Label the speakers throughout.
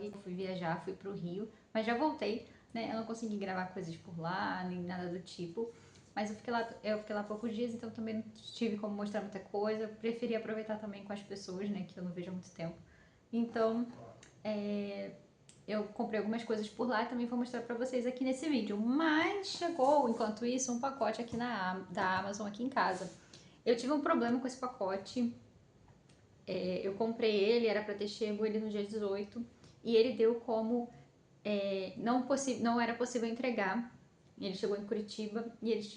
Speaker 1: blog, fui viajar, fui pro Rio, mas já voltei, né? Eu não consegui gravar coisas por lá, nem nada do tipo. Mas eu fiquei lá poucos dias, então também não tive como mostrar muita coisa. Preferi aproveitar também com as pessoas, né? Que eu não vejo há muito tempo. Então, eu comprei algumas coisas por lá e também vou mostrar pra vocês aqui nesse vídeo. Mas chegou, enquanto isso, um pacote aqui da Amazon aqui em casa. Eu tive um problema com esse pacote. Eu comprei ele, era pra ter chego ele no dia 18. E ele deu como não era possível entregar. Ele chegou em Curitiba e eles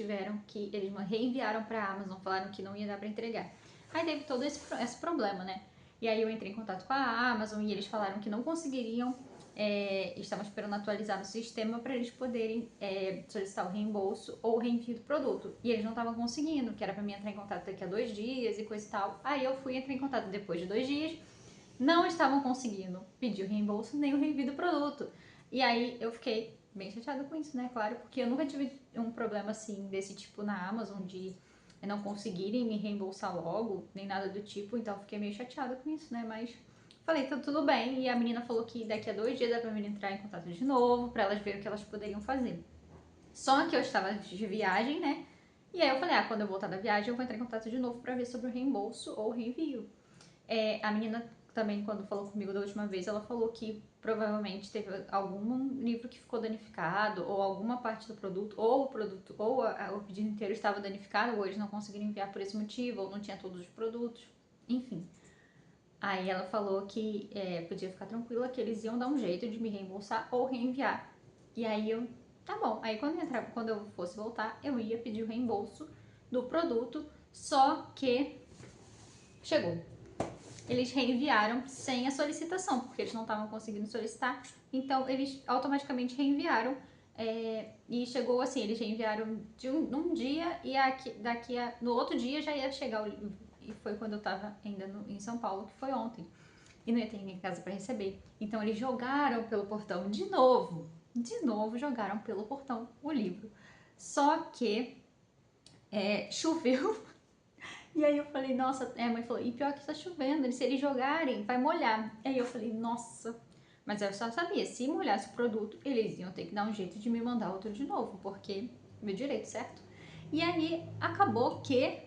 Speaker 1: reenviaram pra Amazon, falaram que não ia dar pra entregar. Aí teve todo esse problema, né? E aí eu entrei em contato com a Amazon e eles falaram que não conseguiriam, estavam esperando atualizar no sistema para eles poderem solicitar o reembolso ou o reenvio do produto. E eles não estavam conseguindo, que era para mim entrar em contato daqui a 2 dias e coisa e tal. Aí eu fui entrar em contato depois de 2 dias, não estavam conseguindo pedir o reembolso nem o reenvio do produto. E aí eu fiquei bem chateada com isso, né? Claro, porque eu nunca tive um problema assim, desse tipo na Amazon, de não conseguirem me reembolsar logo, nem nada do tipo, então eu fiquei meio chateada com isso, né? Mas falei, tá tudo bem, e a menina falou que daqui a 2 dias dá pra mim entrar em contato de novo, pra elas verem o que elas poderiam fazer. Só que eu estava de viagem, né? E aí eu falei, quando eu voltar da viagem eu vou entrar em contato de novo pra ver sobre o reembolso ou o reenvio. A menina também, quando falou comigo da última vez, ela falou que provavelmente teve algum livro que ficou danificado, ou alguma parte do produto, ou o produto, ou o pedido inteiro estava danificado, ou eles não conseguiram enviar por esse motivo, ou não tinha todos os produtos, enfim. Aí ela falou que podia ficar tranquila, que eles iam dar um jeito de me reembolsar ou reenviar. E aí tá bom. Aí quando eu fosse voltar, eu ia pedir o reembolso do produto, só que chegou. Eles reenviaram sem a solicitação, porque eles não estavam conseguindo solicitar, então eles automaticamente reenviaram. E chegou assim, eles reenviaram num dia e no outro dia já ia chegar o livro. E foi quando eu tava ainda em São Paulo, que foi ontem. E não ia ter ninguém em casa para receber. Então eles jogaram pelo portão de novo jogaram pelo portão o livro. Só que choveu. E aí eu falei, nossa, a mãe falou, e pior que tá chovendo, se eles jogarem, vai molhar. Aí eu falei, nossa, mas eu só sabia, se molhasse o produto, eles iam ter que dar um jeito de me mandar outro de novo, porque meu direito, certo? E aí acabou que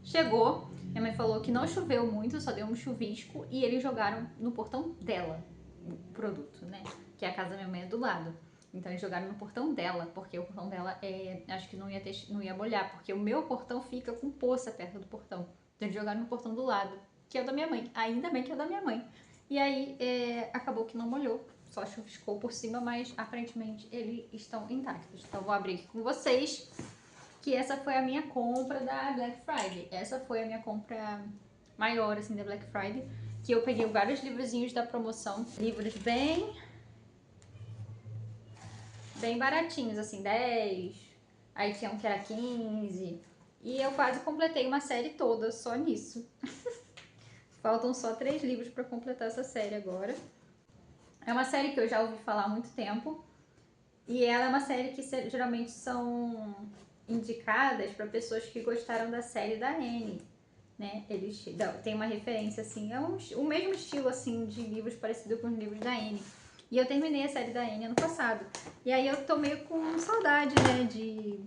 Speaker 1: chegou, minha mãe falou que não choveu muito, só deu um chuvisco, e eles jogaram no portão dela o produto, né? Que a casa da minha mãe é do lado. Então eles jogaram no portão dela, porque o portão dela acho que não ia molhar, porque o meu portão fica com poça perto do portão. Então eles jogaram no portão do lado, que é o da minha mãe. Ainda bem que é o da minha mãe. E aí acabou que não molhou, só chuviscou por cima, mas aparentemente eles estão intactos. Então vou abrir aqui com vocês, que essa foi a minha compra da Black Friday. Essa foi a minha compra maior, assim, da Black Friday, que eu peguei vários livrozinhos da promoção, livros bem baratinhos, assim, 10, aí tinha um que era 15, e eu quase completei uma série toda só nisso. Faltam só 3 livros para completar essa série agora. É uma série que eu já ouvi falar há muito tempo, e ela é uma série que geralmente são indicadas para pessoas que gostaram da série da Anne, né? Eles têm uma referência, assim, o mesmo estilo, assim, de livros parecido com os livros da Anne. E eu terminei a série da Anne ano passado. E aí eu tô meio com saudade, né, de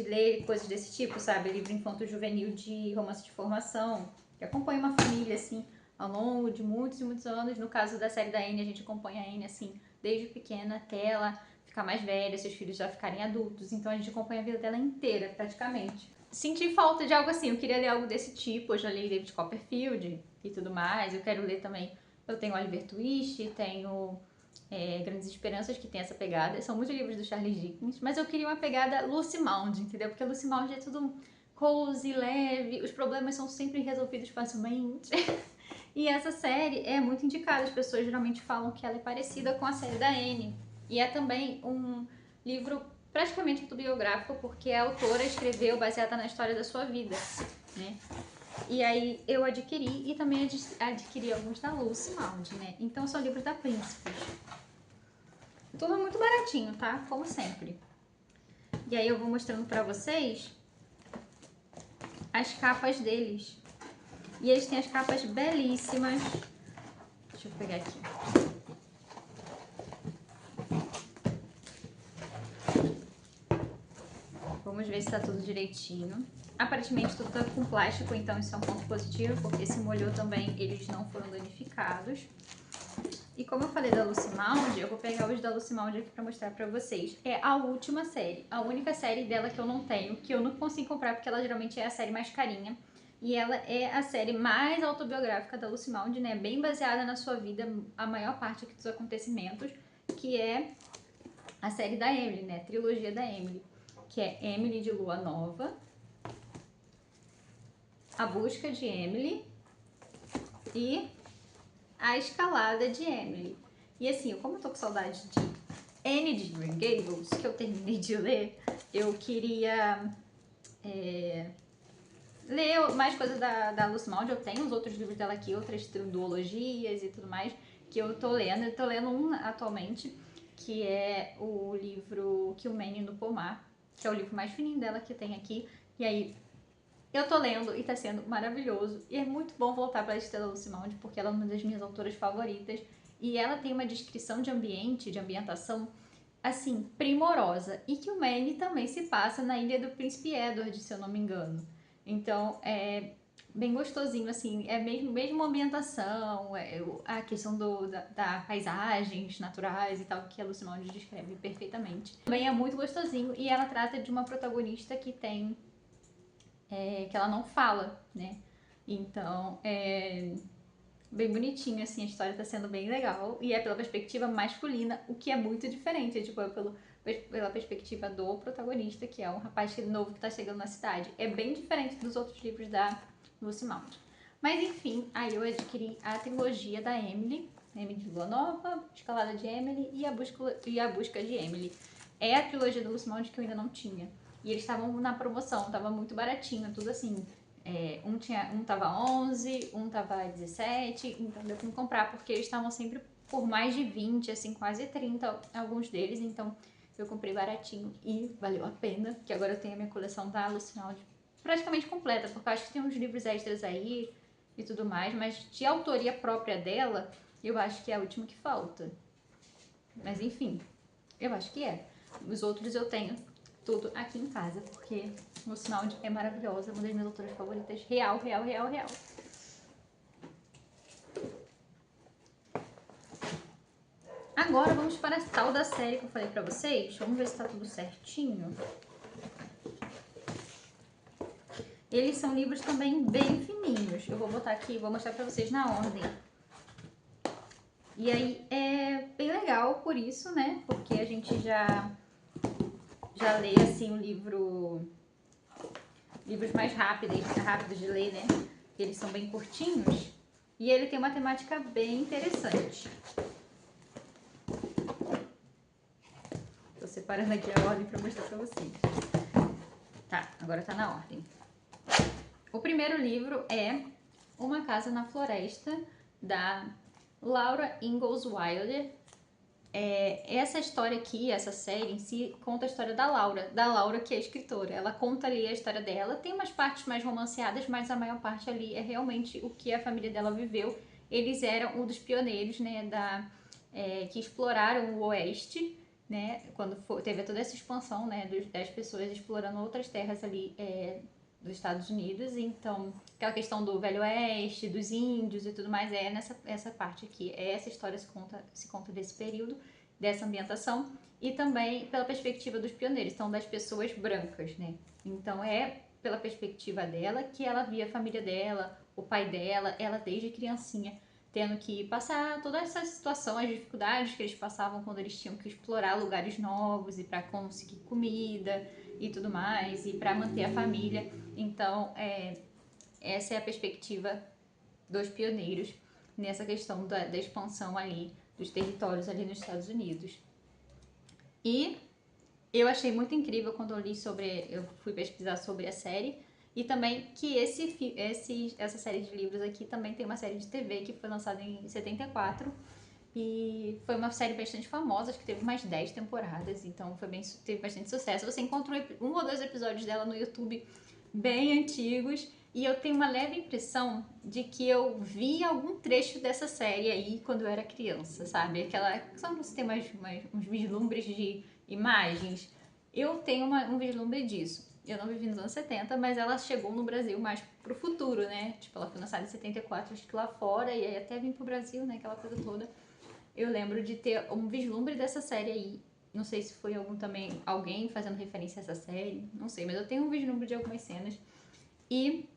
Speaker 1: ler coisas desse tipo, sabe? Livro infanto-juvenil de romance de formação, que acompanha uma família, assim, ao longo de muitos e muitos anos. No caso da série da Anne, a gente acompanha a Anne, assim, desde pequena até ela ficar mais velha, seus filhos já ficarem adultos. Então a gente acompanha a vida dela inteira, praticamente. Senti falta de algo assim, eu queria ler algo desse tipo. Eu já li David Copperfield e tudo mais. Eu quero ler também, eu tenho Oliver Twist, tenho Grandes Esperanças, que tem essa pegada. São muitos livros do Charles Dickens, mas eu queria uma pegada Lucy Maud, entendeu? Porque Lucy Maud é tudo cozy, leve, os problemas são sempre resolvidos facilmente. E essa série é muito indicada, as pessoas geralmente falam que ela é parecida com a série da Anne. E é também um livro praticamente autobiográfico, porque a autora escreveu baseada na história da sua vida, né? E aí eu adquiri, e também adquiri alguns da Lucy Maud, né? Então são livros da Príncipes. Tudo muito baratinho, tá? Como sempre. E aí eu vou mostrando pra vocês as capas deles. E eles têm as capas belíssimas. Deixa eu pegar aqui. Vamos ver se tá tudo direitinho. Aparentemente tudo tá com plástico, então isso é um ponto positivo, porque se molhou também, eles não foram danificados. E como eu falei da Lucimound, eu vou pegar os da Lucimound aqui pra mostrar pra vocês. É a última série, a única série dela que eu não tenho, que eu não consigo comprar, porque ela geralmente é a série mais carinha. E ela é a série mais autobiográfica da Lucimound, né? Bem baseada na sua vida, a maior parte aqui dos acontecimentos, que é a série da Emily, né? A trilogia da Emily, que é Emily de Lua Nova, A Busca de Emily e A Escalada de Emily. E assim, como eu tô com saudade de Anne de Green Gables, que eu terminei de ler, eu queria ler mais coisas da Lucimound. Eu tenho os outros livros dela aqui, outras duologias e tudo mais, que eu tô lendo. Eu tô lendo um atualmente, que é o livro Que o Menino no Pomar, que é o livro mais fininho dela que tem aqui. E aí, eu tô lendo e tá sendo maravilhoso. E é muito bom voltar pra Estela Lucimound, porque ela é uma das minhas autoras favoritas. E ela tem uma descrição de ambiente, de ambientação, assim, primorosa. E que o Manny também se passa na Ilha do Príncipe Edward, se eu não me engano. Então, é bem gostosinho, assim, é mesmo a ambientação, a questão da paisagens naturais e tal, que a Lucimound descreve perfeitamente. Também é muito gostosinho e ela trata de uma protagonista que tem que ela não fala, né? Então, é bem bonitinho, assim, a história tá sendo bem legal. E é pela perspectiva masculina, o que é muito diferente, tipo, é pela perspectiva do protagonista, que é um rapaz novo que tá chegando na cidade. É bem diferente dos outros livros da Lucimound. Mas enfim, aí eu adquiri a trilogia da Emily de Lua Nova, Escalada de Emily e a Busca de Emily. É a trilogia da Lucimound que eu ainda não tinha. E eles estavam na promoção, tava muito baratinho, tudo assim. Um tava 11, um tava 17, então deu pra me comprar, porque eles estavam sempre por mais de 20, assim, quase 30, alguns deles, então eu comprei baratinho e valeu a pena, que agora eu tenho a minha coleção da Lucimound praticamente completa, porque eu acho que tem uns livros extras aí e tudo mais, mas de autoria própria dela, eu acho que é a última que falta. Mas enfim, eu acho que é. Os outros eu tenho tudo aqui em casa, porque Lucimound é maravilhosa, uma das minhas autoras favoritas, real. Agora vamos para a tal da série que eu falei pra vocês. Vamos ver se tá tudo certinho. Eles são livros também bem fininhos. Eu vou botar aqui, vou mostrar pra vocês na ordem. E aí é bem legal por isso, né? Porque a gente já lê assim o livros mais rápidos de ler, né? Eles são bem curtinhos e ele tem uma temática bem interessante. Tô separando aqui a ordem pra mostrar pra vocês. Tá, agora tá na ordem. O primeiro livro é Uma Casa na Floresta, da Laura Ingalls Wilder. Essa história aqui, essa série em si, conta a história da Laura que é escritora. Ela conta ali a história dela, tem umas partes mais romanceadas, mas a maior parte ali é realmente o que a família dela viveu. Eles eram um dos pioneiros, né, que exploraram o Oeste, né, quando teve toda essa expansão, né, das pessoas explorando outras terras ali dos Estados Unidos. Então, aquela questão do Velho Oeste, dos índios e tudo mais, essa parte aqui. Essa história se conta desse período, dessa ambientação, e também pela perspectiva dos pioneiros, então das pessoas brancas, né? Então, é pela perspectiva dela que ela via a família dela, o pai dela, ela desde criancinha, tendo que passar toda essa situação, as dificuldades que eles passavam quando eles tinham que explorar lugares novos e para conseguir comida e tudo mais, e para manter a família. Então, essa é a perspectiva dos pioneiros nessa questão da expansão ali dos territórios ali nos Estados Unidos. E eu achei muito incrível quando eu fui pesquisar sobre a série, e também que essa série de livros aqui também tem uma série de TV que foi lançada em 74, e foi uma série bastante famosa, acho que teve mais 10 temporadas, então teve bastante sucesso. Você encontrou um ou dois episódios dela no YouTube bem antigos, E eu tenho uma leve impressão de que eu vi algum trecho dessa série aí quando eu era criança, sabe? Aquela. Só você tem uns vislumbres de imagens. Eu tenho um vislumbre disso. Eu não vivi nos anos 70, mas ela chegou no Brasil mais pro futuro, né? Tipo, ela foi lançada em 74, acho que lá fora, e aí até vim pro Brasil, né? Aquela coisa toda. Eu lembro de ter um vislumbre dessa série aí. Não sei se foi alguém fazendo referência a essa série, não sei, mas eu tenho um vislumbre de algumas cenas. E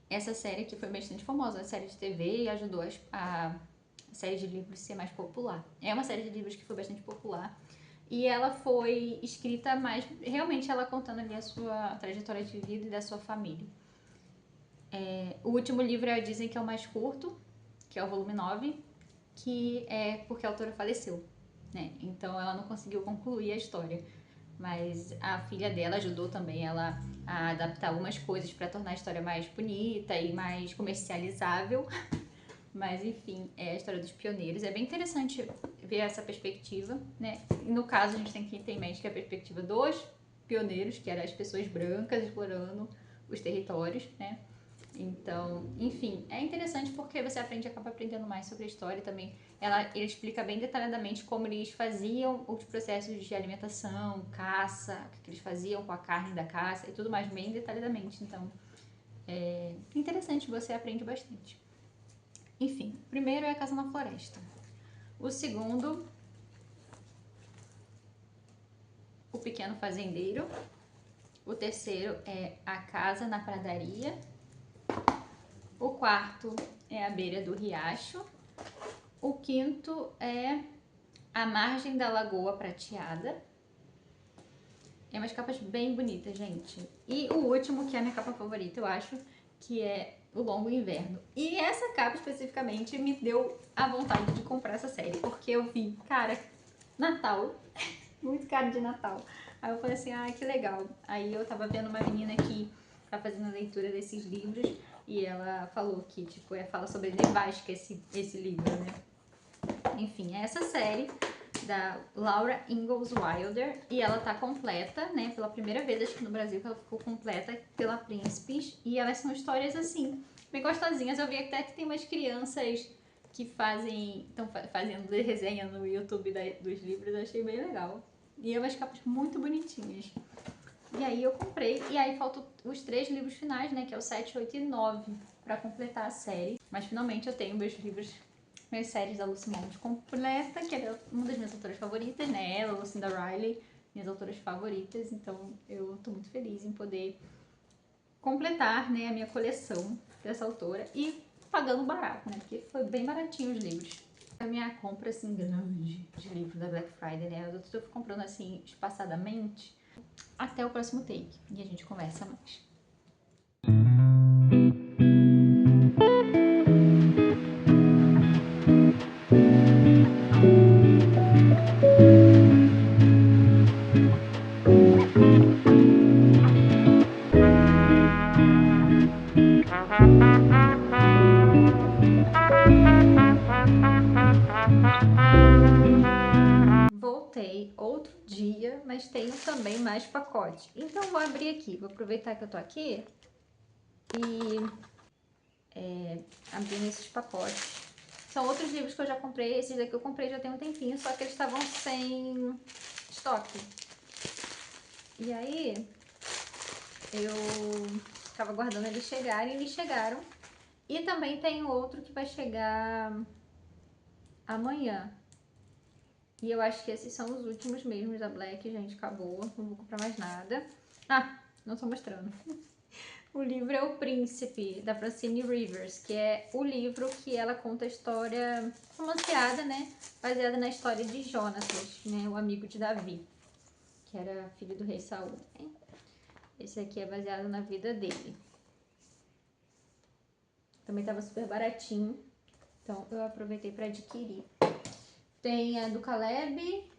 Speaker 1: essa série aqui foi bastante famosa, a série de TV, e ajudou a série de livros a ser mais popular. É uma série de livros que foi bastante popular. E ela foi escrita mais, realmente ela contando ali a sua trajetória de vida e da sua família. O último livro dizem que é o mais curto, que é o volume 9, que é porque a autora faleceu, né? Então ela não conseguiu concluir a história. Mas a filha dela ajudou também ela a adaptar algumas coisas para tornar a história mais bonita e mais comercializável. Mas enfim, é a história dos pioneiros. É bem interessante ver essa perspectiva, né? E no caso, a gente tem que ter em mente que é a perspectiva dos pioneiros, que eram as pessoas brancas explorando os territórios, né? Então, enfim, é interessante porque você acaba aprendendo mais sobre a história também. Ele explica bem detalhadamente como eles faziam os processos de alimentação, caça, o que eles faziam com a carne da caça e tudo mais, bem detalhadamente. Então, é interessante, você aprende bastante. Enfim, o primeiro é A Casa na Floresta. O segundo, O Pequeno Fazendeiro. O terceiro é A Casa na Pradaria. O quarto é A Beira do Riacho. O quinto é A Margem da Lagoa Prateada. É umas capas bem bonitas, gente. E o último, que é a minha capa favorita, eu acho, que é O Longo Inverno. E essa capa especificamente me deu a vontade de comprar essa série, porque eu vi, cara, Natal, muito cara de Natal. Aí eu falei assim, que legal. Aí eu tava vendo uma menina que tá fazendo a leitura desses livros e ela falou que, tipo, fala sobre nevasca esse livro, né? Enfim, é essa série da Laura Ingalls Wilder e ela tá completa, né? Pela primeira vez, acho que no Brasil, que ela ficou completa pela Príncipes. E elas são histórias assim, bem gostosinhas. Eu vi até que tem umas crianças que estão fazendo resenha no YouTube dos livros, eu achei bem legal. E é umas capas muito bonitinhas. E aí eu comprei, e aí faltam os 3 livros finais, né? Que é o 7, 8 e 9, pra completar a série. Mas finalmente eu tenho minhas séries da Lucy Mondi completa, que é uma das minhas autoras favoritas, né? Ela, Lucinda Riley, minhas autoras favoritas. Então eu tô muito feliz em poder completar, né, a minha coleção dessa autora e pagando barato, né? Porque foi bem baratinho os livros. A minha compra, assim, grande de livro da Black Friday, né? Eu tô comprando, assim, espaçadamente. Até o próximo take e a gente conversa mais. Voltei outro dia, mas tenho também mais pacote. Então vou abrir aqui, vou aproveitar que eu tô aqui e abrir esses pacotes. São outros livros que eu já comprei, esses daqui eu comprei já tem um tempinho, só que eles estavam sem estoque. E aí eu tava aguardando eles chegarem, eles chegaram. E também tem outro que vai chegar amanhã. E eu acho que esses são os últimos mesmo da Black, gente, acabou, não vou comprar mais nada. Não tô mostrando. O livro é O Príncipe, da Francine Rivers, que é o livro que ela conta a história romanceada, né? Baseada na história de Jonatas, né? O amigo de Davi, que era filho do rei Saul. Né? Esse aqui é baseado na vida dele. Também tava super baratinho, então eu aproveitei para adquirir. Tem a do Caleb,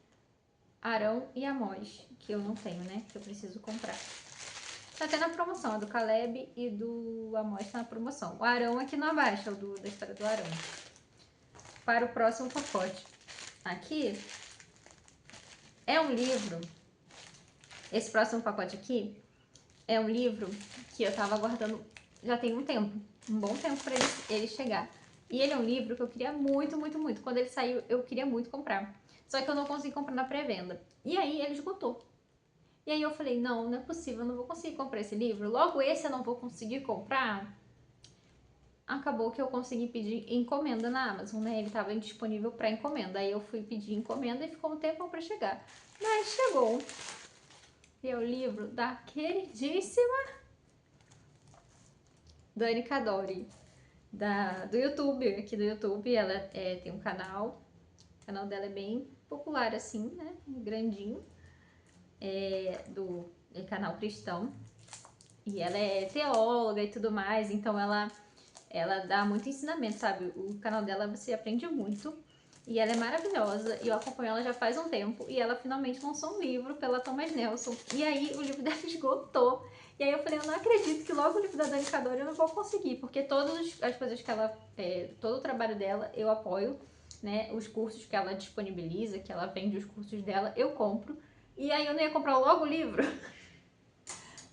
Speaker 1: Arão e Amós, que eu não tenho, né? Que eu preciso comprar. Tá até na promoção, a do Caleb e do Amós tá na promoção. O Arão aqui não abaixa, o da história do Arão. Para o próximo pacote. Aqui é um livro. Esse próximo pacote aqui é um livro que eu tava aguardando já tem um tempo, um bom tempo pra ele chegar. E ele é um livro que eu queria muito, muito, muito. Quando ele saiu, eu queria muito comprar. Só que eu não consegui comprar na pré-venda. E aí ele esgotou. E aí eu falei, não, não é possível, eu não vou conseguir comprar esse livro. Logo esse eu não vou conseguir comprar. Acabou que eu consegui pedir encomenda na Amazon, né? Ele estava indisponível para encomenda. Aí eu fui pedir encomenda e ficou um tempo para chegar. Mas chegou. E é o livro da queridíssima Dani Cadori, do YouTube, aqui do YouTube. Ela tem um canal. O canal dela é bem popular, assim, né? Grandinho. Do canal cristão. E ela é teóloga e tudo mais, então ela dá muito ensinamento, sabe? O canal dela você aprende muito. E ela é maravilhosa. E eu acompanho ela já faz um tempo. E ela finalmente lançou um livro pela Thomas Nelson. E aí o livro dela esgotou. E aí eu falei, eu não acredito que logo o livro da Dani Cadori eu não vou conseguir. Porque todas as coisas que ela... todo o trabalho dela eu apoio. Né? Os cursos que ela disponibiliza, que ela vende os cursos dela, eu compro. E aí eu não ia comprar logo o livro.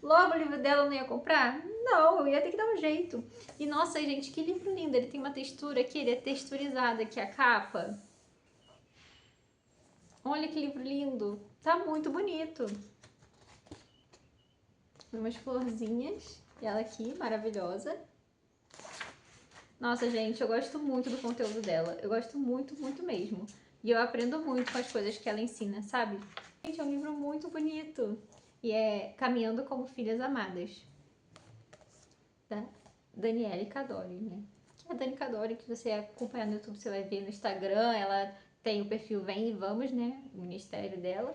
Speaker 1: Logo o livro dela eu não ia comprar? Não, eu ia ter que dar um jeito. E nossa, gente, que livro lindo. Ele tem uma textura aqui, ele é texturizado aqui a capa. Olha que livro lindo. Tá muito bonito. Umas florzinhas. E ela aqui, maravilhosa. Nossa, gente, eu gosto muito do conteúdo dela. Eu gosto muito, muito mesmo. E eu aprendo muito com as coisas que ela ensina, sabe? Gente, é um livro muito bonito. E é Caminhando como Filhas Amadas. Da Daniele Cadori, né? Que é a Dani Cadori, que você acompanhar no YouTube, você vai ver no Instagram. Ela tem o perfil Vem e Vamos, né? O ministério dela.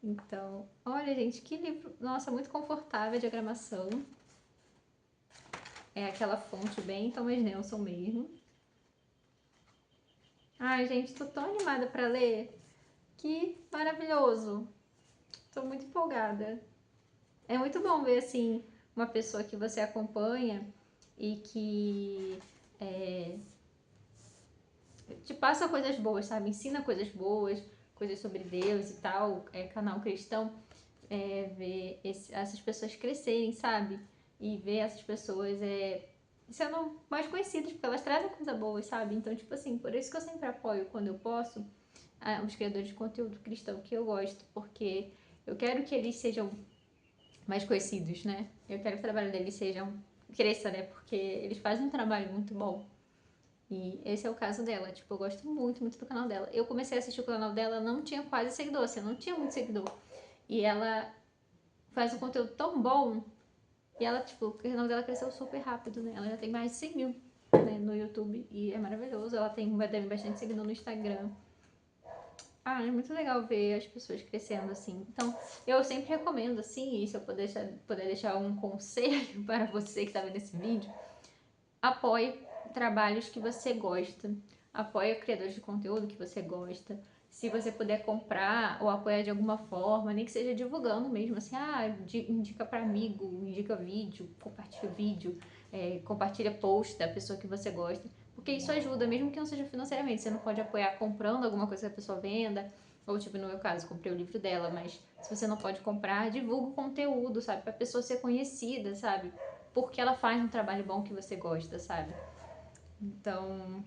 Speaker 1: Então, olha, gente, que livro. Nossa, muito confortável a diagramação. É aquela fonte bem Thomas Nelson mesmo. Ai, gente, tô tão animada pra ler. Que maravilhoso. Tô muito empolgada. É muito bom ver, assim, uma pessoa que você acompanha e que te passa coisas boas, sabe? Ensina coisas boas, coisas sobre Deus e tal, canal cristão, ver essas pessoas crescerem, sabe? E ver essas pessoas sendo mais conhecidas, porque elas trazem coisa boa, sabe? Então, tipo assim, por isso que eu sempre apoio, quando eu posso, os criadores de conteúdo cristão que eu gosto, porque eu quero que eles sejam mais conhecidos, né? Eu quero que o trabalho deles cresça, né? Porque eles fazem um trabalho muito bom. E esse é o caso dela. Tipo, eu gosto muito, muito do canal dela. Eu comecei a assistir o canal dela, não tinha quase seguidor, assim, não tinha muito seguidor. E ela faz um conteúdo tão bom. E ela, tipo, o canal dela cresceu super rápido, né? Ela já tem mais de 100 mil, né, no YouTube. E é maravilhoso. Ela tem bastante seguidor no Instagram. Ah, é muito legal ver as pessoas crescendo assim. Então, eu sempre recomendo, assim, e se eu puder deixar um conselho para você que está vendo esse vídeo, apoie trabalhos que você gosta, apoie criadores de conteúdo que você gosta. Se você puder comprar ou apoiar de alguma forma, nem que seja divulgando mesmo, assim, indica para amigo, indica vídeo, compartilha vídeo, compartilha post da pessoa que você gosta, porque isso ajuda, mesmo que não seja financeiramente. Você não pode apoiar comprando alguma coisa que a pessoa venda, ou tipo, no meu caso, comprei o livro dela, mas se você não pode comprar, divulga o conteúdo, sabe, pra pessoa ser conhecida, sabe, porque ela faz um trabalho bom que você gosta, sabe. Então,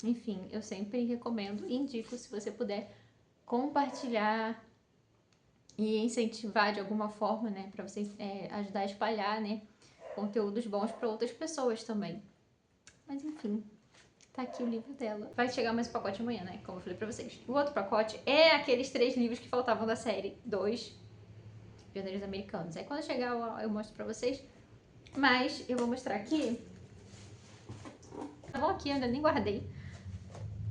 Speaker 1: enfim, eu sempre recomendo e indico, se você puder compartilhar e incentivar de alguma forma, né, pra você ajudar a espalhar, né, conteúdos bons para outras pessoas também. Mas enfim, tá aqui o livro dela. Vai chegar mais um pacote amanhã, né, como eu falei pra vocês. O outro pacote é aqueles 3 livros que faltavam da série 2, Pioneiros Americanos. Aí quando chegar eu mostro pra vocês, mas eu vou mostrar aqui. Tá bom, aqui eu ainda nem guardei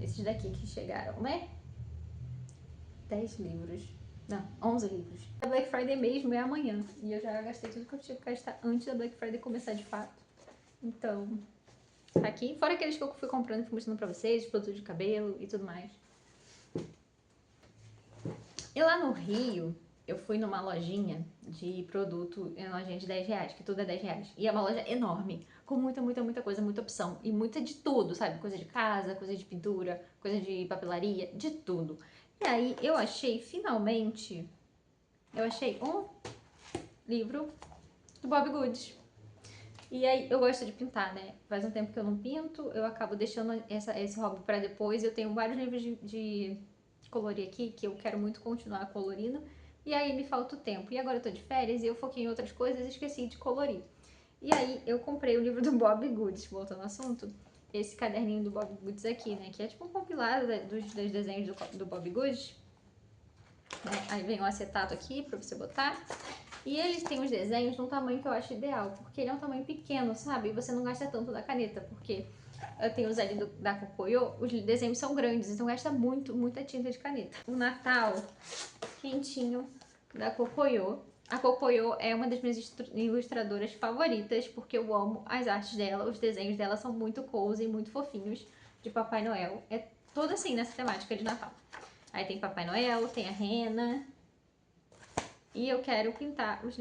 Speaker 1: esses daqui que chegaram, né? 10 livros. Não, 11 livros. A Black Friday mesmo é amanhã. E eu já gastei tudo que eu tinha que gastar antes da Black Friday começar de fato. Então, tá aqui. Fora aqueles que eu fui comprando e fui mostrando pra vocês, produtos de cabelo e tudo mais. E lá no Rio, eu fui numa lojinha de produto, uma lojinha de 10 reais, que tudo é 10 reais. E é uma loja enorme, com muita, muita, muita coisa, muita opção. E muita de tudo, sabe? Coisa de casa, coisa de pintura, coisa de papelaria, de tudo. E aí eu achei, finalmente, um livro do Bobbie Goods. E aí, eu gosto de pintar, né? Faz um tempo que eu não pinto, eu acabo deixando esse hobby pra depois. Eu tenho vários livros de colorir aqui, que eu quero muito continuar colorindo. E aí, me falta o tempo. E agora eu tô de férias e eu foquei em outras coisas e esqueci de colorir. E aí, eu comprei o livro do Bob Goods, voltando ao assunto. Esse caderninho do Bob Goods aqui, né? Que é tipo um compilado dos desenhos do Bob Goods. Né? Aí vem um acetato aqui pra você botar. E eles têm os desenhos num tamanho que eu acho ideal, porque ele é um tamanho pequeno, sabe? E você não gasta tanto da caneta, porque eu tenho os ali da Cocoyo, os desenhos são grandes, então gasta muita tinta de caneta. O Natal quentinho da Cocoyo. A Cocoyo é uma das minhas ilustradoras favoritas, porque eu amo as artes dela, os desenhos dela são muito cozy, muito fofinhos, de Papai Noel. É todo assim, nessa temática de Natal. Aí tem Papai Noel, tem a Rena. E eu quero pintar os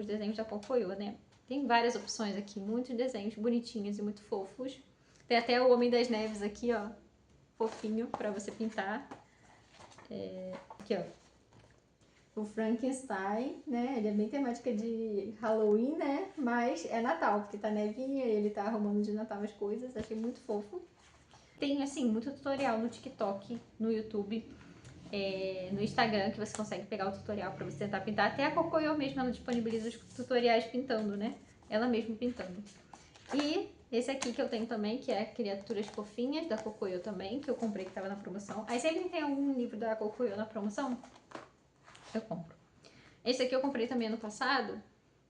Speaker 1: desenhos da Cocoyo, né? Tem várias opções aqui, muitos desenhos bonitinhos e muito fofos. Tem até o Homem das Neves aqui, ó, fofinho pra você pintar. Aqui, ó, o Frankenstein, né? Ele é bem temática de Halloween, né? Mas é Natal, porque tá nevinha e ele tá arrumando de Natal as coisas. Achei muito fofo. Tem, assim, muito tutorial no TikTok, no YouTube, no Instagram, que você consegue pegar o tutorial pra você tentar pintar. Até a Cocoyo mesmo, ela disponibiliza os tutoriais pintando, né? Ela mesma pintando. E esse aqui que eu tenho também, que é Criaturas Fofinhas, da Cocoyo também, que eu comprei que tava na promoção. Aí sempre tem algum livro da Cocoyo na promoção, eu compro. Esse aqui eu comprei também ano passado,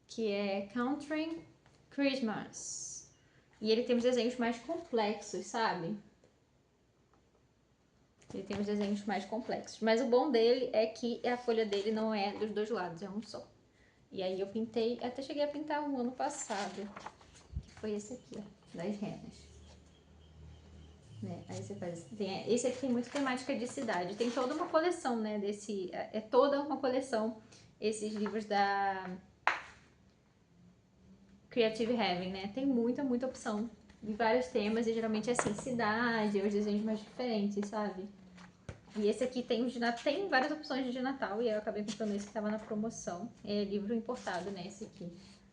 Speaker 1: que é Country Christmas. E ele tem os desenhos mais complexos, sabe? Ele tem os desenhos mais complexos. Mas o bom dele é que a folha dele não é dos dois lados, é um só. E aí eu pintei, até cheguei a pintar um ano passado, que foi esse aqui, ó, das renas. Né? Aí você faz. Esse aqui tem muita temática de cidade. Tem toda uma coleção, né? É toda uma coleção, esses livros da Creative Haven, né? Tem muita opção de vários temas e geralmente é assim, cidade, os desenhos mais diferentes, sabe? E esse aqui tem várias opções de Natal e eu acabei comprando esse que tava na promoção. É livro importado, né? Esse aqui.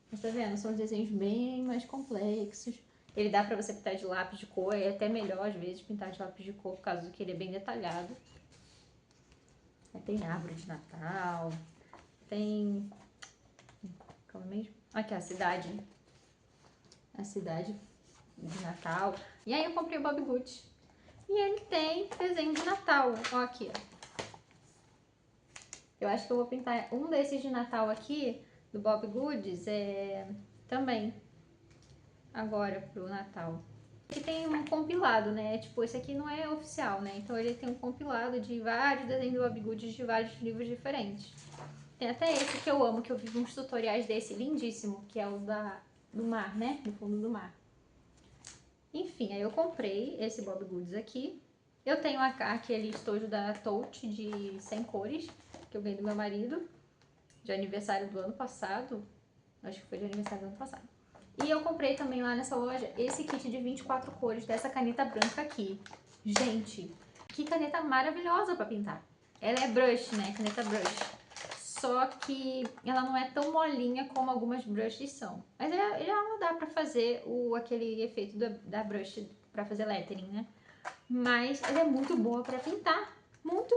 Speaker 1: Mas tá vendo? São desenhos bem mais complexos. Ele dá pra você pintar de lápis de cor, é até melhor às vezes pintar de lápis de cor, por causa do que ele é bem detalhado. Aí tem árvore de Natal, tem... Como é mesmo? Aqui, a cidade. A cidade de Natal. E aí eu comprei o Bob Goods. E ele tem desenho de Natal. Ó aqui, ó. Eu acho que eu vou pintar um desses de Natal aqui, do Bob Goods, também, agora pro Natal. Aqui tem um compilado, né? Tipo, esse aqui não é oficial, né? Então ele tem um compilado de vários desenhos do Bob Goods de vários livros diferentes. Tem até esse que eu amo, que eu vi uns tutoriais desse lindíssimo, que é o do mar, né? Do fundo do mar. Enfim, aí eu comprei esse Bob Goods aqui. Eu tenho aquele estojo da Touch de 100 cores, que eu ganhei do meu marido, de aniversário do ano passado. Acho que foi de aniversário do ano passado. E eu comprei também lá nessa loja esse kit de 24 cores dessa caneta branca aqui. Gente, que caneta maravilhosa pra pintar. Ela é brush, né? Caneta brush. Só que ela não é tão molinha como algumas brushes são. Mas ela dá pra fazer aquele efeito da brush pra fazer lettering, né? Mas ela é muito boa pra pintar. Muito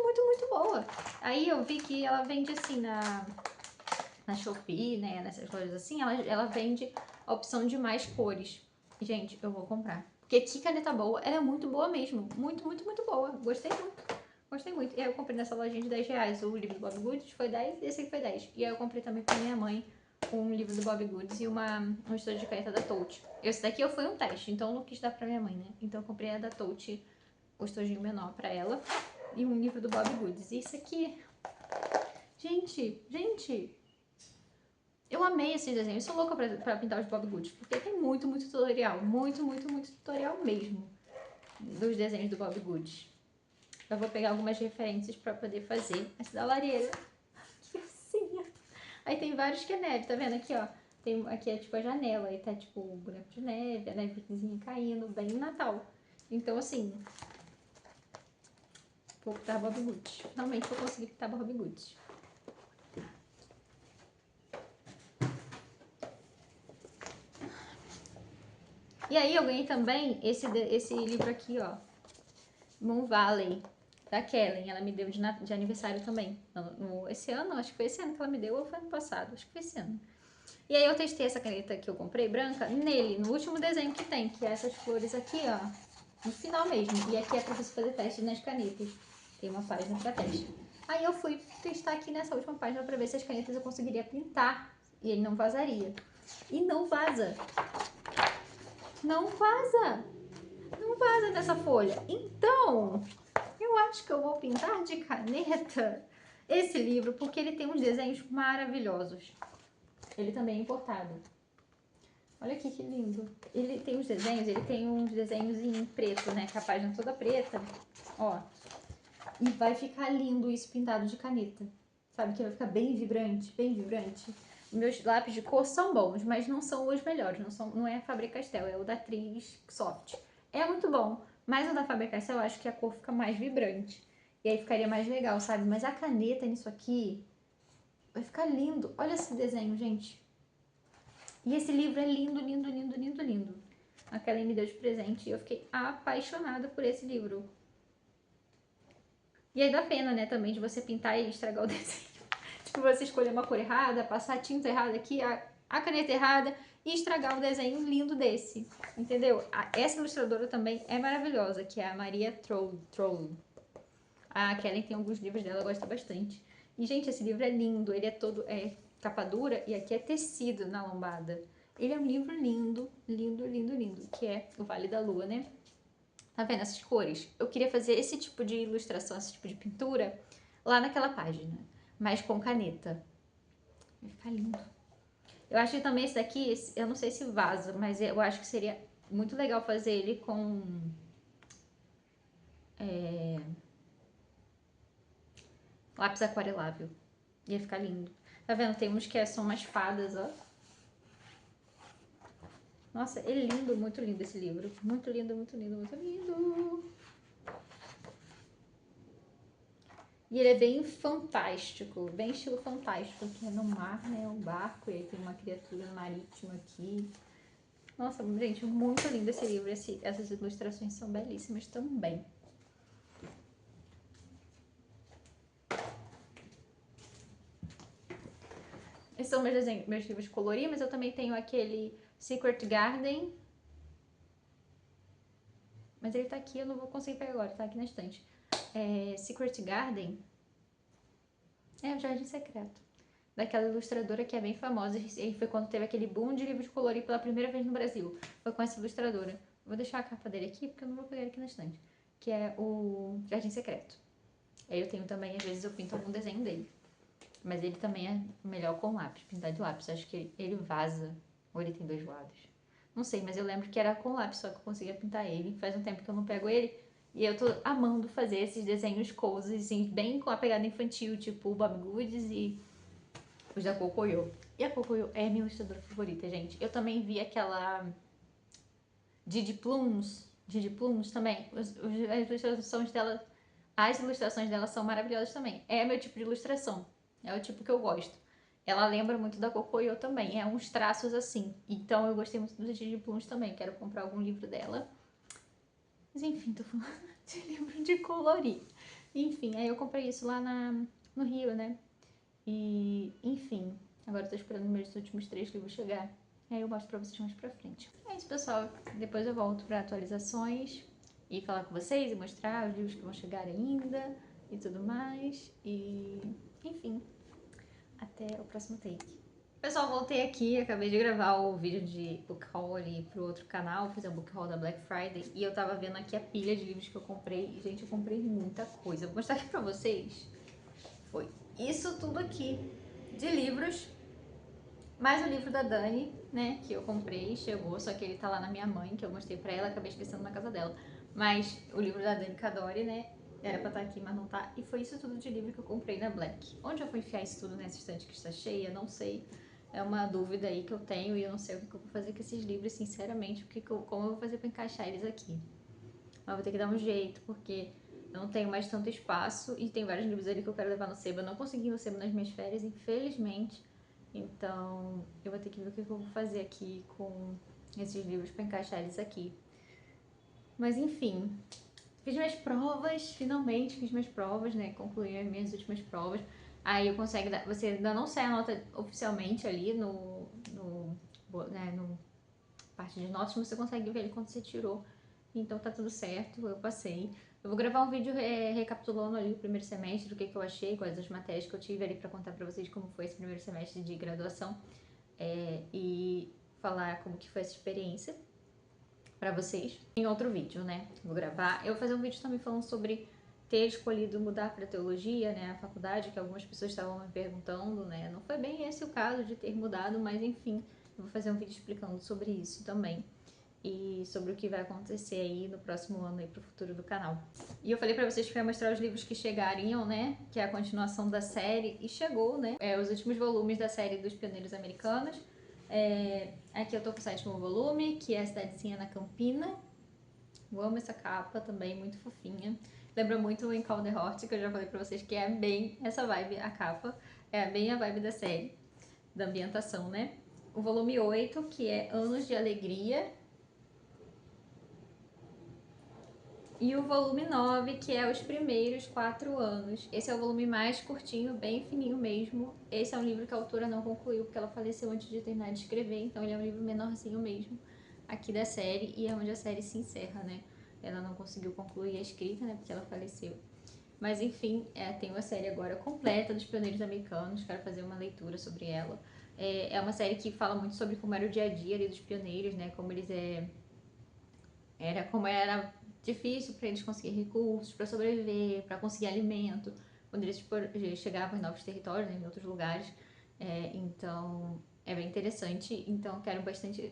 Speaker 1: boa. Aí eu vi que ela vende assim na Shopee, né? Nessas lojas assim, ela vende a opção de mais cores. Gente, eu vou comprar. Porque que caneta boa. Ela é muito boa mesmo. Muito boa. Gostei muito. Gostei muito. E aí eu comprei nessa lojinha de 10 reais. O livro do Bob Goods foi 10 e esse aqui foi 10. E aí eu comprei também pra minha mãe um livro do Bob Goods e um estojo de caneta da Touch. Esse daqui foi um teste, então eu não quis dar pra minha mãe, né? Então eu comprei a da Touch, o estojinho menor pra ela. E um livro do Bob Goods. E isso aqui... Gente... Eu amei esses desenhos. Eu sou louca pra pintar os Bob Goods, porque tem muito tutorial. Muito tutorial mesmo dos desenhos do Bob Goods. Eu vou pegar algumas referências pra poder fazer. Essa da lareira. Que gracinha. Aí tem vários que é neve, tá vendo? Aqui, ó. Aqui é tipo a janela. Aí tá tipo o boneco de neve, a nevezinha caindo, bem Natal. Então, assim... Vou pintar Bob Goods. Finalmente vou conseguir pintar Bob Goods. E aí eu ganhei também esse livro aqui, ó. Moon Valley, da Kellen. Ela me deu de aniversário também. Esse ano, acho que foi esse ano que ela me deu, ou foi ano passado? Acho que foi esse ano. E aí eu testei essa caneta que eu comprei, branca, nele, no último desenho que tem, que é essas flores aqui, ó. No final mesmo. E aqui é pra você fazer teste nas canetas. Tem uma página pra teste. Aí eu fui testar aqui nessa última página pra ver se as canetas eu conseguiria pintar. E ele não vazaria. E não vaza. Não vaza. Não vaza nessa folha. Então, eu acho que eu vou pintar de caneta esse livro, porque ele tem uns desenhos maravilhosos. Ele também é importado. Olha aqui que lindo. Ele tem uns desenhos em preto, né? Com a página toda preta. Ó. E vai ficar lindo isso pintado de caneta. Sabe que vai ficar bem vibrante, bem vibrante. Meus lápis de cor são bons, mas não são os melhores. Não é a Faber-Castell, é o da Tris Soft. É muito bom, mas o da Faber-Castell eu acho que a cor fica mais vibrante. E aí ficaria mais legal, sabe? Mas a caneta nisso aqui vai ficar lindo. Olha esse desenho, gente. E esse livro é lindo, lindo, lindo, lindo, lindo. A Kellen me deu de presente e eu fiquei apaixonada por esse livro. E aí dá pena, né, também, de você pintar e estragar o desenho. Tipo, você escolher uma cor errada, passar a tinta errada aqui, a caneta errada e estragar o desenho lindo desse. Entendeu? Essa ilustradora também é maravilhosa, que é a Maria Troll. A Kellen tem alguns livros dela, gosta bastante. E, gente, esse livro é lindo. Ele é todo capa dura e aqui é tecido na lombada. Ele é um livro lindo, lindo, lindo, lindo, que é O Vale da Lua, né? Tá vendo essas cores? Eu queria fazer esse tipo de ilustração, esse tipo de pintura lá naquela página, mas com caneta. Vai ficar lindo. Eu acho que também esse daqui, eu não sei se vaza, mas eu acho que seria muito legal fazer ele com lápis aquarelável. Ia ficar lindo. Tá vendo? Tem uns que são umas fadas, ó. Nossa, é lindo, muito lindo esse livro. Muito lindo, muito lindo, muito lindo. E ele é bem fantástico, bem estilo fantástico, que é no mar, né? Um barco, e aí tem uma criatura marítima aqui. Nossa, gente, muito lindo esse livro. Essas ilustrações são belíssimas também. Esses são meus livros de colorir, mas eu também tenho aquele Secret Garden. Mas ele tá aqui, eu não vou conseguir pegar agora, tá aqui na estante. Secret Garden é o Jardim Secreto. Daquela ilustradora que é bem famosa. E foi quando teve aquele boom de livro de colorir pela primeira vez no Brasil. Foi com essa ilustradora. Vou deixar a capa dele aqui, porque eu não vou pegar ele aqui na estante. Que é o Jardim Secreto. Aí eu tenho também, às vezes eu pinto algum desenho dele. Mas ele também é melhor com lápis, pintar de lápis. Acho que ele vaza, ou ele tem dois lados. Não sei, mas eu lembro que era com lápis, só que eu conseguia pintar ele. Faz um tempo que eu não pego ele. E eu tô amando fazer esses desenhos cozy, assim, bem com a pegada infantil, tipo o Bob Goods e os da Cocoyo. E a Cocoyo é minha ilustradora favorita, gente. Eu também vi aquela Didi Plums também. As ilustrações dela são maravilhosas também. É meu tipo de ilustração. É o tipo que eu gosto. Ela lembra muito da Cocoyo também. É uns traços assim. Então eu gostei muito do Didi Plums também. Quero comprar algum livro dela. Mas enfim, tô falando de livro de colorir. Enfim, aí eu comprei isso lá no Rio, né? E, enfim, agora eu tô esperando meus últimos 3 livros chegar. Aí eu mostro pra vocês mais pra frente. É isso, pessoal. Depois eu volto pra atualizações e falar com vocês e mostrar os livros que vão chegar ainda e tudo mais. E, enfim, até o próximo take. Pessoal, voltei aqui, acabei de gravar o vídeo de book haul ali pro outro canal, fiz a book haul da Black Friday e eu tava vendo aqui a pilha de livros que eu comprei e, gente, eu comprei muita coisa. Vou mostrar aqui pra vocês. Foi isso tudo aqui de livros, mais o livro da Dani, né, que eu comprei, chegou, só que ele tá lá na minha mãe, que eu mostrei pra ela, acabei esquecendo na casa dela. Mas o livro da Dani Cadore, né, era pra estar aqui, mas não tá. E foi isso tudo de livro que eu comprei na Black. Onde eu vou enfiar isso tudo nessa estante que está cheia, não sei. É uma dúvida aí que eu tenho e eu não sei o que eu vou fazer com esses livros, sinceramente, como eu vou fazer pra encaixar eles aqui. Mas vou ter que dar um jeito, porque eu não tenho mais tanto espaço e tem vários livros ali que eu quero levar no sebo. Eu não consegui ir no sebo nas minhas férias, infelizmente. Então, eu vou ter que ver o que eu vou fazer aqui com esses livros para encaixar eles aqui. Mas enfim, fiz minhas provas, finalmente fiz minhas provas, né? Concluí as minhas últimas provas. Aí eu consigo dar, você ainda não sai a nota oficialmente ali no parte de notas, mas você consegue ver quando você tirou. Então tá tudo certo, eu passei. Eu vou gravar um vídeo recapitulando ali o primeiro semestre, o que eu achei, quais as matérias que eu tive ali pra contar pra vocês como foi esse primeiro semestre de graduação. E falar como que foi essa experiência pra vocês em outro vídeo, né? Vou gravar. Eu vou fazer um vídeo também falando sobre ter escolhido mudar para teologia, né, a faculdade, que algumas pessoas estavam me perguntando, né? Não foi bem esse o caso de ter mudado, mas enfim, eu vou fazer um vídeo explicando sobre isso também e sobre o que vai acontecer aí no próximo ano e pro futuro do canal. E eu falei pra vocês que eu ia mostrar os livros que chegariam, né, que é a continuação da série, e chegou, né, os últimos volumes da série dos Pioneiros Americanos. Aqui eu tô com o 7º volume, que é a Cidadezinha na Campina. Eu amo essa capa também, muito fofinha. Lembra muito o In Calderhort, que eu já falei pra vocês que é bem essa vibe, a capa. É bem a vibe da série, da ambientação, né? O volume 8, que é Anos de Alegria. E o volume 9, que é Os Primeiros 4 Anos. Esse é o volume mais curtinho, bem fininho mesmo. Esse é um livro que a autora não concluiu, porque ela faleceu antes de terminar de escrever, então ele é um livro menorzinho mesmo, aqui da série, e é onde a série se encerra, né? Ela não conseguiu concluir a escrita, né, porque ela faleceu. Mas enfim, tem uma série agora completa dos Pioneiros Americanos, quero fazer uma leitura sobre ela. É uma série que fala muito sobre como era o dia a dia ali dos pioneiros, né, como eles como era difícil para eles conseguir recursos para sobreviver, para conseguir alimento, quando eles chegavam em novos territórios, né, em outros lugares. Então é bem interessante. Então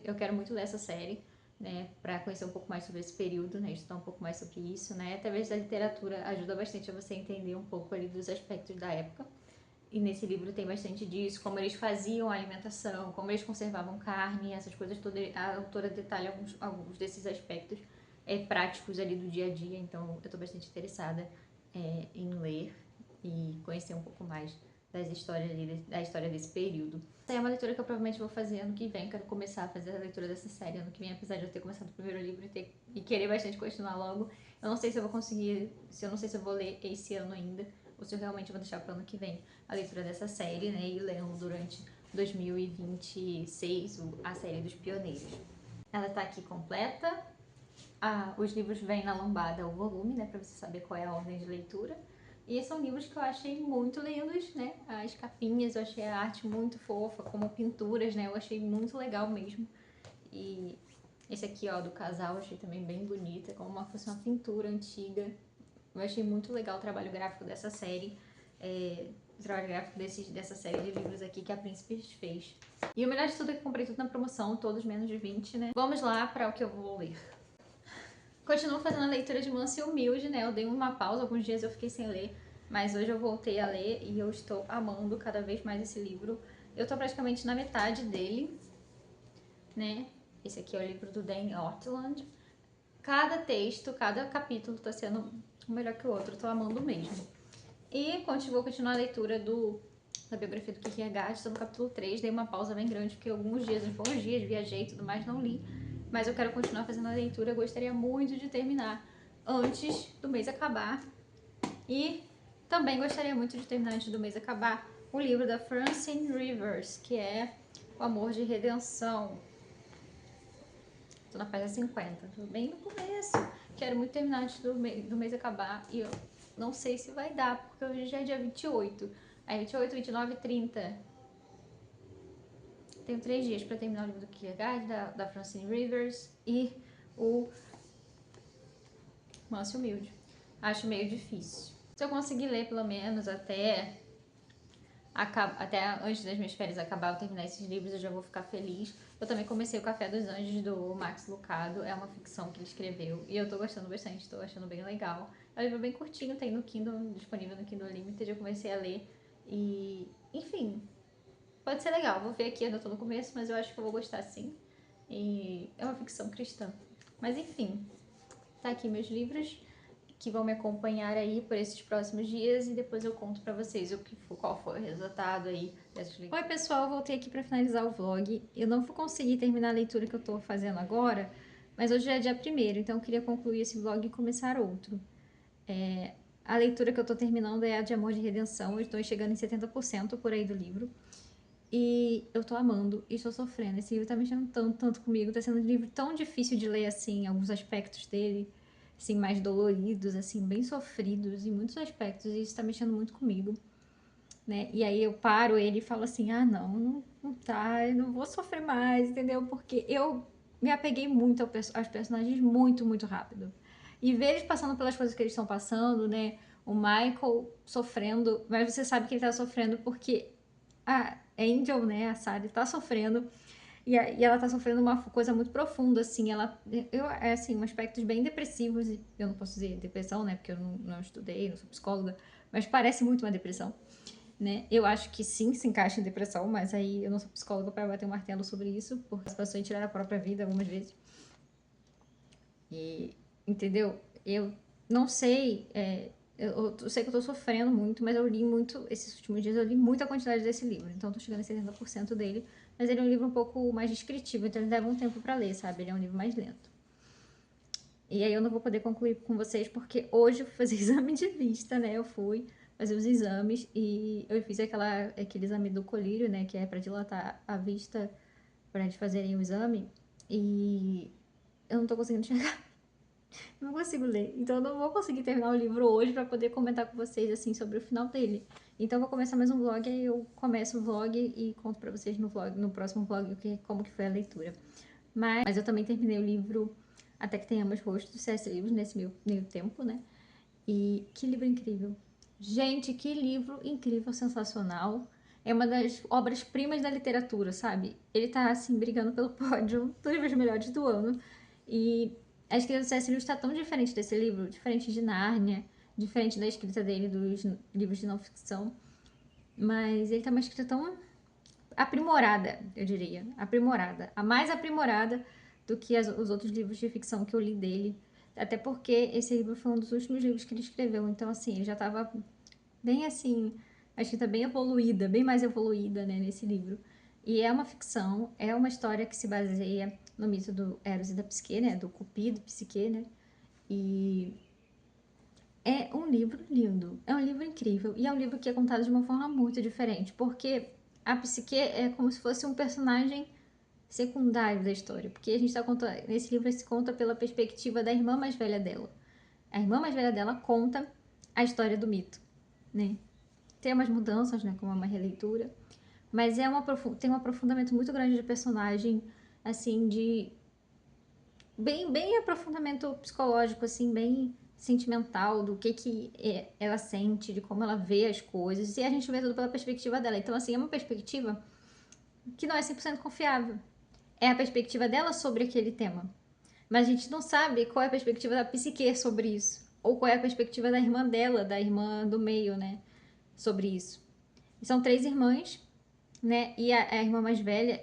Speaker 1: eu quero muito ler essa série, né, para conhecer um pouco mais sobre esse período, né, estudar um pouco mais sobre isso, né. Através da literatura ajuda bastante a você entender um pouco ali dos aspectos da época. E nesse livro tem bastante disso, como eles faziam a alimentação, como eles conservavam carne, essas coisas todas. A autora detalha alguns desses aspectos práticos ali do dia a dia, então eu estou bastante interessada em ler e conhecer um pouco mais da história desse período. Essa é uma leitura que eu provavelmente vou fazer ano que vem, quero começar a fazer a leitura dessa série ano que vem, apesar de eu ter começado o primeiro livro e querer bastante continuar logo. Eu não sei se eu vou conseguir, eu não sei se eu vou ler esse ano ainda, ou se eu realmente vou deixar para o ano que vem a leitura dessa série, né, e lendo durante 2026 a série dos Pioneiros. Ela está aqui completa. Os livros vêm na lombada o volume, né, para você saber qual é a ordem de leitura. E são livros que eu achei muito lindos, né? As capinhas, eu achei a arte muito fofa, como pinturas, né? Eu achei muito legal mesmo. E esse aqui, ó, do casal, eu achei também bem bonita, como uma fosse uma pintura antiga. Eu achei muito legal o trabalho gráfico dessa série. O trabalho gráfico dessa série de livros aqui que a Príncipes fez. E o melhor de tudo é que comprei tudo na promoção, todos menos de 20, né? Vamos lá para o que eu vou ler. Continuo fazendo a leitura de Mansa e Humilde, né? Eu dei uma pausa, alguns dias eu fiquei sem ler, mas hoje eu voltei a ler e eu estou amando cada vez mais esse livro. Eu tô praticamente na metade dele, né? Esse aqui é o livro do Dan Ortland. Cada texto, cada capítulo tá sendo um melhor que o outro, eu tô amando mesmo. E vou continuar a leitura da biografia do Kierkegaard, estou no capítulo 3, dei uma pausa bem grande, porque alguns dias, uns bons dias, viajei e tudo mais, não li. Mas eu quero continuar fazendo a leitura, eu gostaria muito de terminar antes do mês acabar. E também gostaria muito de terminar antes do mês acabar o livro da Francine Rivers, que é O Amor de Redenção. Estou na página 50, tô bem no começo. Quero muito terminar antes do mês acabar e eu não sei se vai dar, porque hoje já é dia 28. Aí 28, 29 e 30. Tenho 3 dias para terminar o livro do Kierkegaard, da Francine Rivers e o Manso e Humilde. Acho meio difícil. Se eu conseguir ler pelo menos até antes das minhas férias acabar, eu terminar esses livros, eu já vou ficar feliz. Eu também comecei o Café dos Anjos, do Max Lucado, é uma ficção que ele escreveu, e eu tô gostando bastante, tô achando bem legal. É um livro bem curtinho, tem no Kindle, disponível no Kindle Unlimited, eu comecei a ler, e enfim, pode ser legal. Vou ver aqui, ainda tô no começo, mas eu acho que eu vou gostar sim. E é uma ficção cristã. Mas enfim, tá aqui meus livros. que vão me acompanhar aí por esses próximos dias e depois eu conto pra vocês qual foi o resultado aí dessas leituras. Oi pessoal, voltei aqui pra finalizar o vlog. Eu não vou conseguir terminar a leitura que eu tô fazendo agora, mas hoje é dia 1º, então eu queria concluir esse vlog e começar outro. A leitura que eu tô terminando é a de Amor de Redenção, eu estou chegando em 70% por aí do livro. E eu tô amando e estou sofrendo. Esse livro tá mexendo tanto comigo. Tá sendo um livro tão difícil de ler, assim, alguns aspectos dele, assim, mais doloridos, assim, bem sofridos em muitos aspectos. E isso tá mexendo muito comigo, né? E aí eu paro ele e falo assim, ah, não tá, eu não vou sofrer mais, entendeu? Porque eu me apeguei muito aos personagens muito rápido. E ver eles passando pelas coisas que eles estão passando, né? O Michael sofrendo, mas você sabe que ele tá sofrendo porque a Angel, né, a Sally, tá sofrendo. E ela tá sofrendo uma coisa muito profunda, assim. Assim, aspectos bem depressivos. Eu não posso dizer depressão, né, porque eu não estudei, não sou psicóloga. Mas parece muito uma depressão, né? Eu acho que sim, se encaixa em depressão, mas aí eu não sou psicóloga para bater um martelo sobre isso, porque as pessoas tiraram a própria vida algumas vezes. E, entendeu? Eu não sei, eu sei que eu tô sofrendo muito, mas eu li muito, esses últimos dias eu li muita quantidade desse livro, então eu tô chegando em 70% dele, mas ele é um livro um pouco mais descritivo, então ele leva um tempo pra ler, sabe? Ele é um livro mais lento. E aí eu não vou poder concluir com vocês, porque hoje eu fui fazer exame de vista, né? Eu fui fazer os exames e eu fiz aquele exame do colírio, né? Que é pra dilatar a vista, pra eles fazerem o exame, e eu não tô conseguindo enxergar. Não consigo ler. Então eu não vou conseguir terminar o livro hoje pra poder comentar com vocês, assim, sobre o final dele. Então eu vou começar mais um vlog, aí eu começo o vlog e conto pra vocês no próximo vlog como que foi a leitura. Mas eu também terminei o livro Até que Tenhamos Rosto, do C.S. Lewis, nesse meio tempo, né? E que livro incrível. Gente, que livro incrível, sensacional. É uma das obras-primas da literatura, sabe? Ele tá, assim, brigando pelo pódio dos livros melhores do ano. E a escrita do C.S. Lewis tá tão diferente desse livro, diferente de Nárnia, diferente da escrita dele dos livros de não ficção. Mas ele tá uma escrita tão aprimorada, eu diria. Aprimorada. A mais aprimorada do que os outros livros de ficção que eu li dele. Até porque esse livro foi um dos últimos livros que ele escreveu. Então, assim, ele já tava bem assim, a escrita bem evoluída, bem mais evoluída, né, nesse livro. E é uma ficção, é uma história que se baseia no mito do Eros e da Psique, né, do Cupido, Psique, né, e é um livro lindo, é um livro incrível, e é um livro que é contado de uma forma muito diferente, porque a Psique é como se fosse um personagem secundário da história, porque a gente tá contando, nesse livro se conta pela perspectiva da irmã mais velha dela. A irmã mais velha dela conta a história do mito, né? Tem umas mudanças, né, como uma releitura, mas tem um aprofundamento muito grande de personagem, assim, de bem aprofundamento psicológico, assim, bem sentimental do que ela sente, de como ela vê as coisas, e a gente vê tudo pela perspectiva dela. Então, assim, é uma perspectiva que não é 100% confiável. É a perspectiva dela sobre aquele tema. Mas a gente não sabe qual é a perspectiva da psique sobre isso. Ou qual é a perspectiva da irmã dela, da irmã do meio, né? Sobre isso. São 3 irmãs, né? E a irmã mais velha,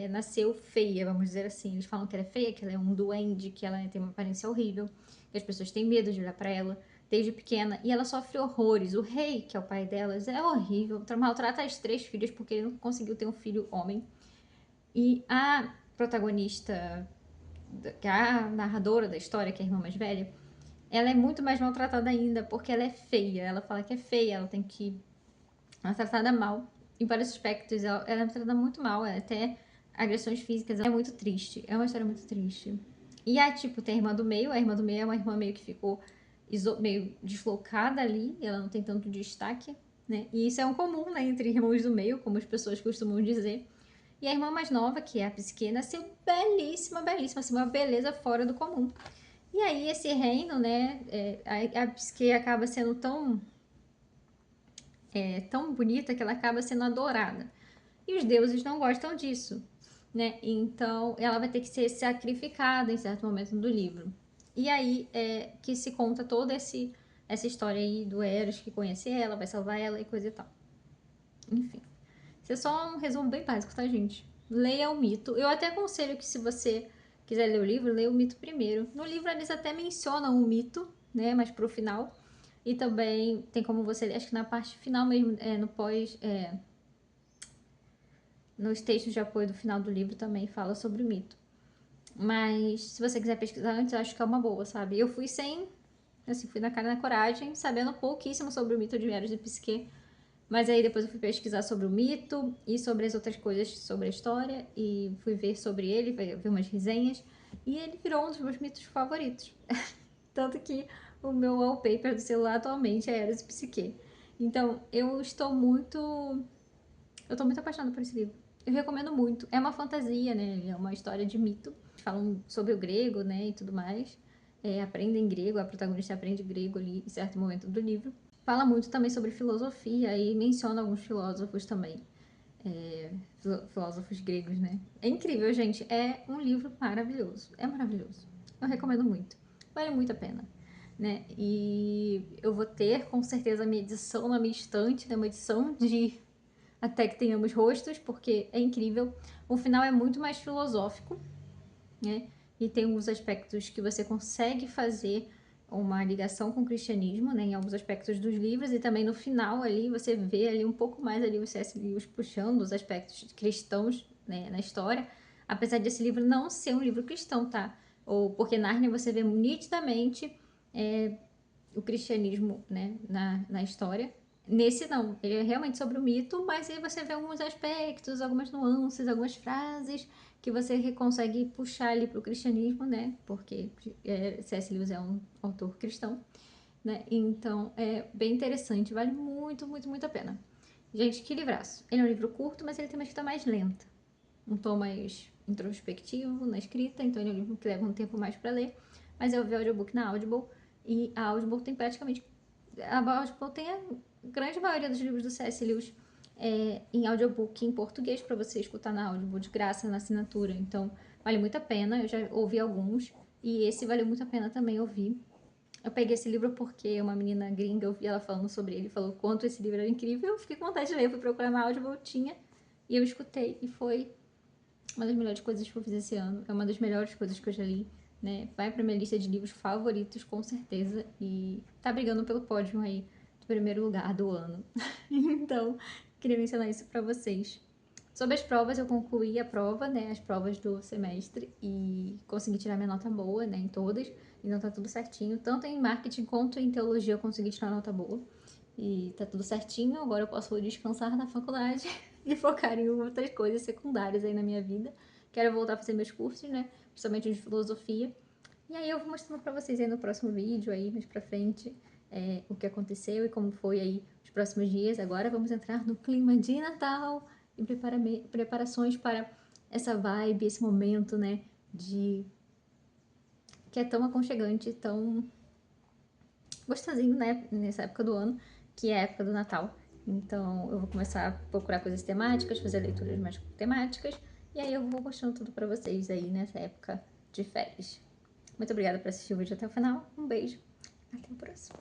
Speaker 1: nasceu feia, vamos dizer assim. Eles falam que ela é feia, que ela é um duende, que ela tem uma aparência horrível, que as pessoas têm medo de olhar pra ela desde pequena. E ela sofre horrores. O rei, que é o pai delas, é horrível. Maltrata as 3 filhas porque ele não conseguiu ter um filho homem. E a protagonista, que é a narradora da história, que é a irmã mais velha, ela é muito mais maltratada ainda porque ela é feia. Ela fala que é feia, ela é tratada mal. Em vários aspectos, ela é tratada muito mal, até agressões físicas. É muito triste, é uma história muito triste. E tipo, tem a irmã do meio é uma irmã meio que ficou meio deslocada ali, ela não tem tanto destaque, né? E isso é um comum, né, entre irmãos do meio, como as pessoas costumam dizer. E a irmã mais nova, que é a Psique, nasceu belíssima, assim, uma beleza fora do comum. E aí esse reino, né, a Psique acaba sendo tão bonita que ela acaba sendo adorada. E os deuses não gostam disso, né? Então ela vai ter que ser sacrificada em certo momento do livro. E aí que se conta toda essa história aí do Eros que conhece ela, vai salvar ela e coisa e tal. Enfim. Isso é só um resumo bem básico, tá, gente? Leia o mito. Eu até aconselho que se você quiser ler o livro, leia o mito primeiro. No livro eles até mencionam o mito, né, mais pro final. E também tem como você ler, acho que na parte final mesmo, no pós, nos textos de apoio do final do livro também fala sobre o mito. Mas se você quiser pesquisar antes, eu acho que é uma boa, sabe? Eu fui sem, assim, fui na cara e na coragem, sabendo pouquíssimo sobre o mito de Meros de Psique. Mas aí depois eu fui pesquisar sobre o mito e sobre as outras coisas sobre a história e fui ver sobre ele, ver umas resenhas. E ele virou um dos meus mitos favoritos. Tanto que o meu wallpaper do celular atualmente é Eros e Psique. Então, eu tô muito apaixonada por esse livro. Eu recomendo muito. É uma fantasia, né? É uma história de mito. Falam sobre o grego, né? E tudo mais. Aprendem grego, a protagonista aprende grego ali em certo momento do livro. Fala muito também sobre filosofia e menciona alguns filósofos também. Filósofos gregos, né? É incrível, gente. É um livro maravilhoso. É maravilhoso. Eu recomendo muito. Vale muito a pena. Né? E eu vou ter com certeza a minha edição na minha estante, né? Uma edição de Até que Tenhamos Rostos, porque é incrível. O final é muito mais filosófico, né? E tem alguns aspectos que você consegue fazer uma ligação com o cristianismo, né, em alguns aspectos dos livros, e também no final ali você vê ali um pouco mais ali o C.S. Lewis puxando os aspectos cristãos, né, na história, apesar desse livro não ser um livro cristão, tá? Ou porque Nárnia você vê nitidamente o cristianismo, né, na história. Nesse não, ele é realmente sobre o mito, mas aí você vê alguns aspectos, algumas nuances, algumas frases que você consegue puxar ali para o cristianismo, né? Porque C.S. Lewis é um autor cristão, né? Então é bem interessante, vale muito, muito, muito a pena. Gente, que livraço. Ele é um livro curto, mas ele tem uma escrita mais lenta, um tom mais introspectivo na escrita, então ele é um livro que leva um tempo mais para ler. Mas eu vi o audiobook na Audible e a Audible tem praticamente. A Audible tem a grande maioria dos livros do C.S. Lewis em audiobook em português para você escutar na Audible de graça na assinatura. Então vale muito a pena. Eu já ouvi alguns e esse valeu muito a pena também ouvir. Eu peguei esse livro porque uma menina gringa, eu vi ela falando sobre ele, falou quanto esse livro era incrível. Eu fiquei com vontade de ler, eu fui procurar na Audible, tinha, e eu escutei e foi uma das melhores coisas que eu fiz esse ano. É uma das melhores coisas que eu já li, né? Vai pra minha lista de livros favoritos, com certeza. E tá brigando pelo pódio aí do primeiro lugar do ano. Então, queria mencionar isso pra vocês. Sobre as provas, eu concluí a prova, né? As provas do semestre e consegui tirar minha nota boa, né? Em todas. Então tá tudo certinho. Tanto em marketing quanto em teologia eu consegui tirar uma nota boa. E tá tudo certinho. Agora eu posso descansar na faculdade e focar em outras coisas secundárias aí na minha vida. Quero voltar a fazer meus cursos, né? Principalmente de filosofia. E aí eu vou mostrando pra vocês aí no próximo vídeo aí, mais pra frente, o que aconteceu e como foi aí os próximos dias. Agora vamos entrar no clima de Natal e preparações para essa vibe, esse momento, né, de que é tão aconchegante, tão gostosinho, né, nessa época do ano, que é a época do Natal. Então eu vou começar a procurar coisas temáticas, fazer leituras mais temáticas, e aí eu vou mostrando tudo pra vocês aí nessa época de férias. Muito obrigada por assistir o vídeo até o final, um beijo, até o próximo.